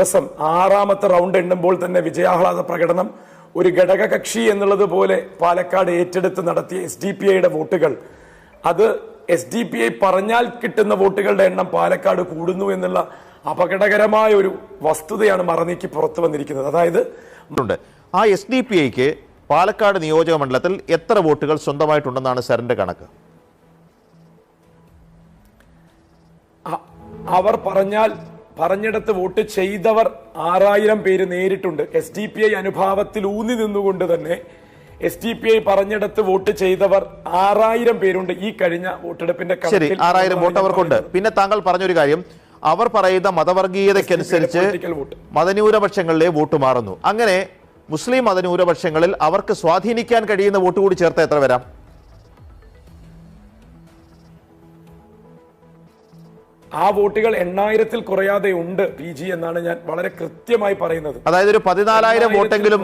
ദിവസം ആറാമത്തെ റൗണ്ട് എണ്ണുമ്പോൾ തന്നെ വിജയാഹ്ലാദ പ്രകടനം ഒരു ഘടകകക്ഷി എന്നുള്ളത് പോലെ പാലക്കാട് ഏറ്റെടുത്ത് നടത്തിയ SDPIയുടെ വോട്ടുകൾ, അത് SDPI പറഞ്ഞാൽ കിട്ടുന്ന വോട്ടുകളുടെ എണ്ണം പാലക്കാട് കൂടുന്നു എന്നുള്ള അപകടകരമായ ഒരു വസ്തുതയാണ് മറനീക്കി പുറത്തു വന്നിരിക്കുന്നത്. അതായത് ആ SDPIക്ക് പാലക്കാട് നിയോജക മണ്ഡലത്തിൽ എത്ര വോട്ടുകൾ സ്വന്തമായിട്ടുണ്ടെന്നാണ് സാറിന്റെ കണക്ക്? അവർ പറഞ്ഞിടത്ത് വോട്ട് ചെയ്തവർ 6000 പേര് നേരിട്ടുണ്ട്. SDPI അനുഭാവത്തിൽ ഊന്നി നിന്നുകൊണ്ട് തന്നെ SDPI പറഞ്ഞിടത്ത് വോട്ട് ചെയ്തവർ 6000 പേരുണ്ട് ഈ കഴിഞ്ഞ വോട്ടെടുപ്പിന്റെ. ശരി, 6000 വോട്ട് അവർക്കുണ്ട്. പിന്നെ താങ്കൾ പറഞ്ഞൊരു കാര്യം, അവർ പറയുന്ന മതവർഗീയതയ്ക്കനുസരിച്ച് മതന്യൂനപക്ഷങ്ങളിലെ വോട്ട് മാറുന്നു. അങ്ങനെ മുസ്ലിം മതന്യൂനപക്ഷങ്ങളിൽ അവർക്ക് സ്വാധീനിക്കാൻ കഴിയുന്ന വോട്ട് കൂടി ചേർത്ത് എത്ര വരാം? ആ വോട്ടുകൾ 8000-ൽ കുറയാതെ ഉണ്ട് PG എന്നാണ് ഞാൻ വളരെ കൃത്യമായി പറയുന്നത്. അതായത് ഒരു 14000 വോട്ടെങ്കിലും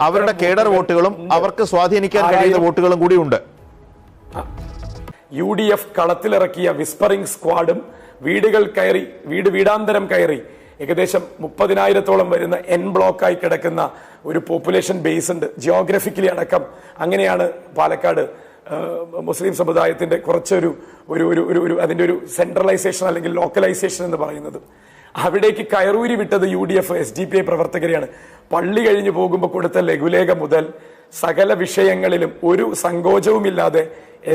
അവരുടെ കേഡർ വോട്ടുകളും അവർക്ക് സ്വാധീനിക്കാൻ കഴിയുന്ന വോട്ടുകളും കൂടി ഉണ്ട്. UDF കളത്തിലിറക്കിയ വിസ്പറിംഗ് സ്ക്വാഡും വീടുകൾ കയറി വീടാന്തരം കയറി ഏകദേശം 30,000-ഓളം വരുന്ന N ബ്ലോക്കായി കിടക്കുന്ന ഒരു പോപ്പുലേഷൻ ബേസ് ഉണ്ട്. ജിയോഗ്രഫിക്കലി അടക്കം അങ്ങനെയാണ് പാലക്കാട് മുസ്ലിം സമുദായത്തിന്റെ കുറച്ചൊരു അതിന്റെ ഒരു സെൻട്രലൈസേഷൻ അല്ലെങ്കിൽ ലോക്കലൈസേഷൻ എന്ന് പറയുന്നത്. അവിടേക്ക് കയറൂരി വിട്ടത് UDF SDPI പ്രവർത്തകരെയാണ്. പള്ളി കഴിഞ്ഞു പോകുമ്പോൾ കൊടുത്ത ലഘുലേഖ മുതൽ സകല വിഷയങ്ങളിലും ഒരു സങ്കോചവുമില്ലാതെ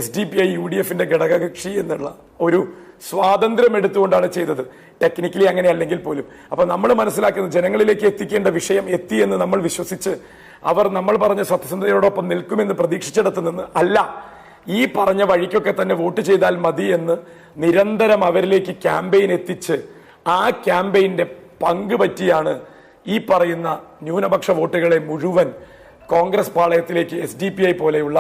SDPI UDFന്റെ ഘടകകക്ഷി എന്നുള്ള ഒരു സ്വാതന്ത്ര്യം എടുത്തുകൊണ്ടാണ് ചെയ്തത്. ടെക്നിക്കലി അങ്ങനെ അല്ലെങ്കിൽ പോലും. അപ്പൊ നമ്മൾ മനസ്സിലാക്കുന്നത് ജനങ്ങളിലേക്ക് എത്തിക്കേണ്ട വിഷയം എത്തി എന്ന് നമ്മൾ വിശ്വസിച്ച് അവർ നമ്മൾ പറഞ്ഞ സത്യസന്ധതയോടൊപ്പം നിൽക്കുമെന്ന് പ്രതീക്ഷിച്ചിടത്ത് നിന്ന് അല്ല, ഈ പറഞ്ഞ വഴിക്കൊക്കെ തന്നെ വോട്ട് ചെയ്താൽ മതി എന്ന് നിരന്തരം അവരിലേക്ക് ക്യാമ്പയിൻ എത്തിച്ച് ആ ക്യാമ്പയിന്റെ പങ്ക് പറ്റിയാണ് ഈ പറയുന്ന ന്യൂനപക്ഷ വോട്ടുകളെ മുഴുവൻ കോൺഗ്രസ് പാളയത്തിലേക്ക് SDPI പോലെയുള്ള